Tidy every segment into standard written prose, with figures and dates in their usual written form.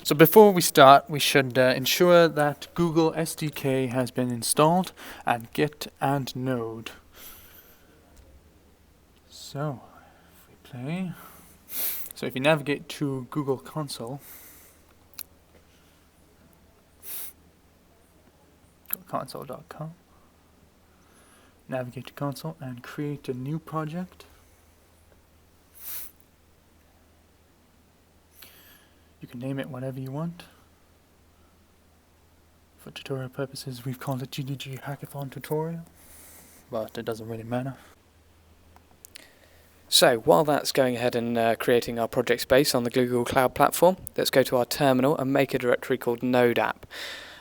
So before we start, we should ensure that Google SDK has been installed and Git and Node. So, if we play, so if you navigate to Google Console, go to console.com, navigate to console and create a new project. You can name it whatever you want. For tutorial purposes, we've called it GDG Hackathon Tutorial, but it doesn't really matter. So while that's going ahead and creating our project space on the Google Cloud Platform, let's go to our terminal and make a directory called Node app.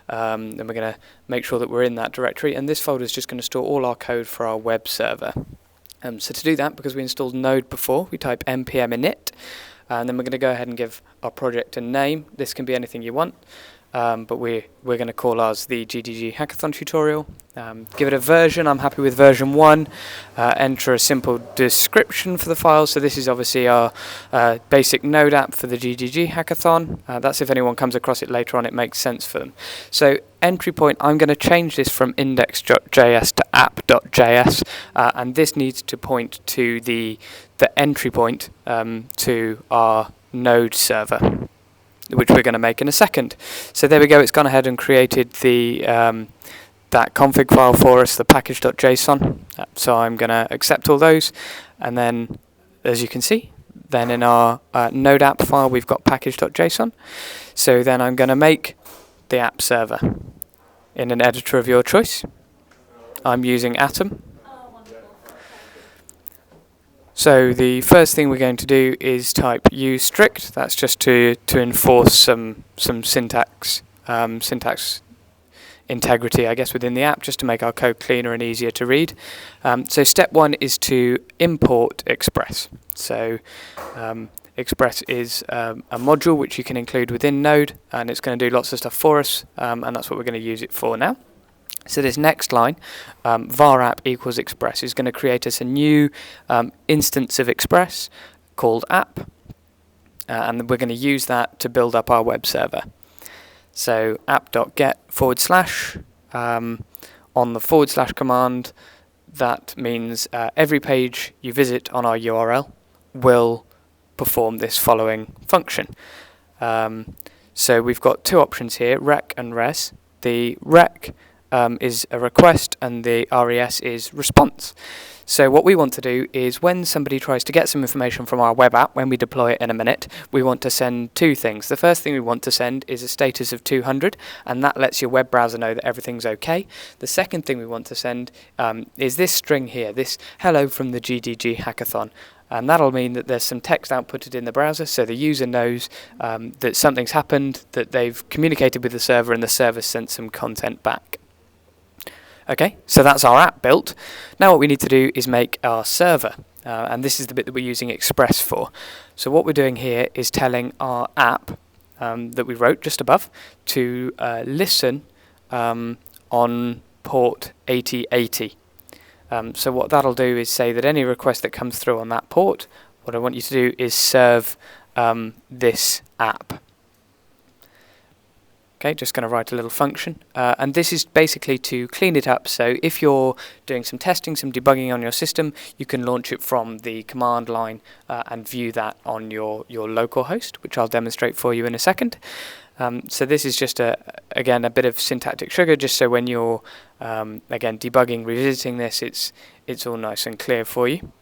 Then we're going to make sure that we're in that directory, and this folder is just going to store all our code for our web server. So to do that, because we installed Node before, we type npm init, and then we're going to go ahead and give our project a name. This can be anything you want. But we're going to call ours the GDG Hackathon tutorial. Give it a version. I'm happy with version 1. Enter a simple description for the file. So this is obviously our basic Node app for the GDG Hackathon. That's if anyone comes across it later on, it makes sense for them. So entry point, I'm going to change this from index.js to app.js, and this needs to point to the entry point to our Node server, which we're going to make in a second. So there we go, it's gone ahead and created the that config file for us, the package.json. So I'm going to accept all those, and then as you can see, then in our Node app file we've got package.json. So then I'm going to make the app server in an editor of your choice. I'm using Atom. So the first thing we're going to do is type use strict. That's just to enforce some syntax integrity, I guess, within the app, just to make our code cleaner and easier to read. So step 1 is to import Express. So Express is a module which you can include within Node, and it's going to do lots of stuff for us, and that's what we're going to use it for now. So this next line, var app equals Express, is going to create us a new instance of Express called app, and we're going to use that to build up our web server. So app.get / on the / command, that means every page you visit on our URL will perform this following function. So we've got two options here, rec and res. The rec is a request, and the res is response. So what we want to do is when somebody tries to get some information from our web app, when we deploy it in a minute, we want to send two things. The first thing we want to send is a status of 200, and that lets your web browser know that everything's okay. The second thing we want to send is this string here, this hello from the GDG Hackathon. And that'll mean that there's some text outputted in the browser, so the user knows that something's happened, that they've communicated with the server, and the server sent some content back. Okay, so that's our app built. Now what we need to do is make our server, and this is the bit that we're using Express for. So what we're doing here is telling our app that we wrote just above to listen on port 8080. So what that'll do is say that any request that comes through on that port, what I want you to do is serve this app. Okay, just going to write a little function, and this is basically to clean it up. So if you're doing some testing, some debugging on your system, you can launch it from the command line and view that on your local host, which I'll demonstrate for you in a second. So this is just again a bit of syntactic sugar, just so when you're again debugging, revisiting this, it's all nice and clear for you.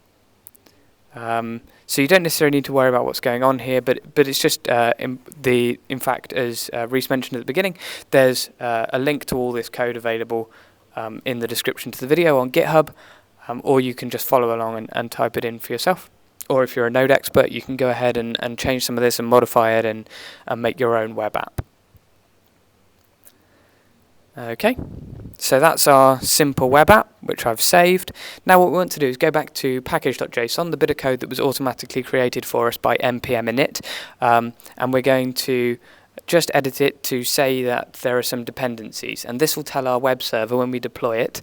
So you don't necessarily need to worry about what's going on here, but it's just in fact, as Reese mentioned at the beginning, there's a link to all this code available in the description to the video on GitHub, or you can just follow along and type it in for yourself. Or if you're a Node expert, you can go ahead and change some of this and modify it and make your own web app. Okay, so that's our simple web app, which I've saved. Now what we want to do is go back to package.json, the bit of code that was automatically created for us by npm init, and we're going to just edit it to say that there are some dependencies, and this will tell our web server when we deploy it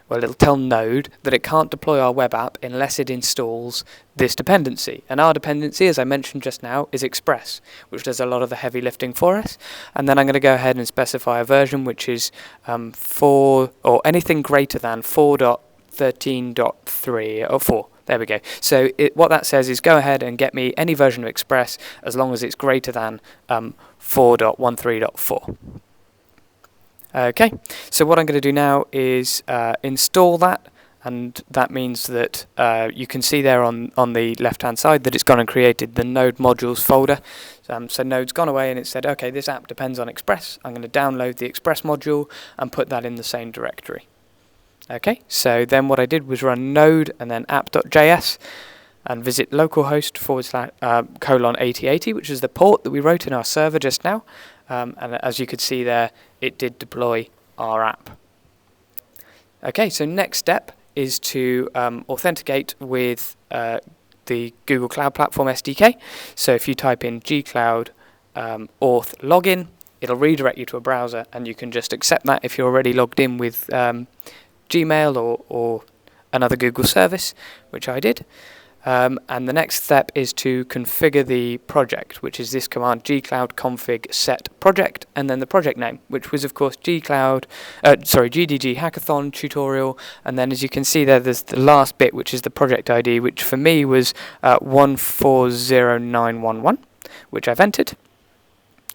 well, it'll tell Node that it can't deploy our web app unless it installs this dependency. And our dependency, as I mentioned just now, is Express, which does a lot of the heavy lifting for us. And then I'm going to go ahead and specify a version which is 4 or anything greater than 4.13.3 or 4. There we go. So what that says is go ahead and get me any version of Express as long as it's greater than 4.13.4. Okay, so what I'm going to do now is install that, and that means that you can see there on the left-hand side that it's gone and created the Node modules folder. So Node's gone away and it said, okay, this app depends on Express. I'm going to download the Express module and put that in the same directory. Okay, so then what I did was run node and then app.js and visit localhost /8080, which is the port that we wrote in our server just now. And as you could see there, it did deploy our app. Okay, so next step is to authenticate with the Google Cloud Platform SDK. So if you type in gcloud auth login, it'll redirect you to a browser, and you can just accept that if you're already logged in with Gmail or another Google service, which I did. And the next step is to configure the project, which is this command gcloud config set project, and then the project name, which was of course GDG hackathon tutorial. And then as you can see there, there's the last bit, which is the project ID, which for me was 140911, which I've entered.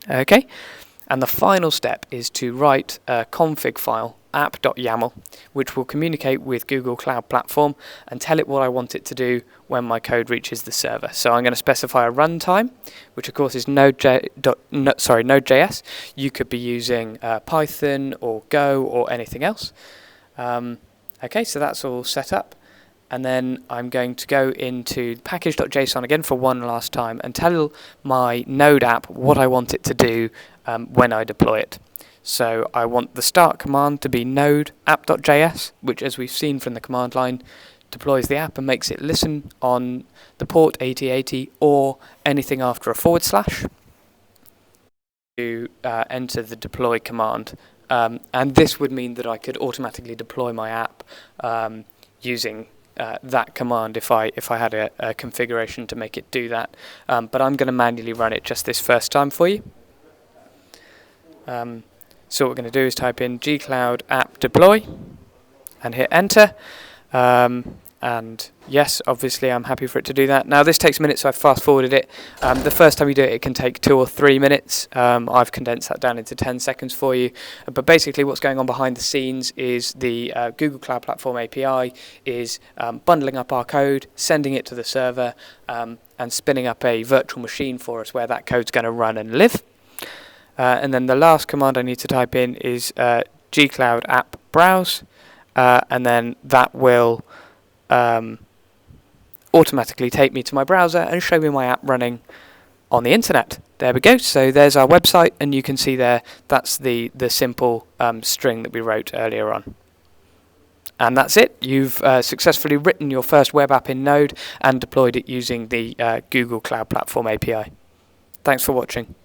Okay, and the final step is to write a config file app.yaml, which will communicate with Google Cloud Platform and tell it what I want it to do when my code reaches the server. So I'm going to specify a runtime, which of course is Node.js. You could be using Python or Go or anything else. Okay, so that's all set up. And then I'm going to go into package.json again for one last time and tell my Node app what I want it to do when I deploy it. So I want the start command to be node app.js, which, as we've seen from the command line, deploys the app and makes it listen on the port 8080 or anything after a / to enter the deploy command. And this would mean that I could automatically deploy my app using that command if I had a configuration to make it do that. But I'm going to manually run it just this first time for you. So what we're going to do is type in gcloud app deploy and hit enter. And yes, obviously I'm happy for it to do that. Now this takes minutes, so I've fast forwarded it. The first time you do it, it can take 2 or 3 minutes. I've condensed that down into 10 seconds for you. But basically what's going on behind the scenes is the Google Cloud Platform API is bundling up our code, sending it to the server, and spinning up a virtual machine for us where that code's going to run and live. And then the last command I need to type in is gcloud app browse, and then that will automatically take me to my browser and show me my app running on the internet. There we go. So there's our website, and you can see there that's the simple string that we wrote earlier on. And that's it. You've successfully written your first web app in Node and deployed it using the Google Cloud Platform API. Thanks for watching.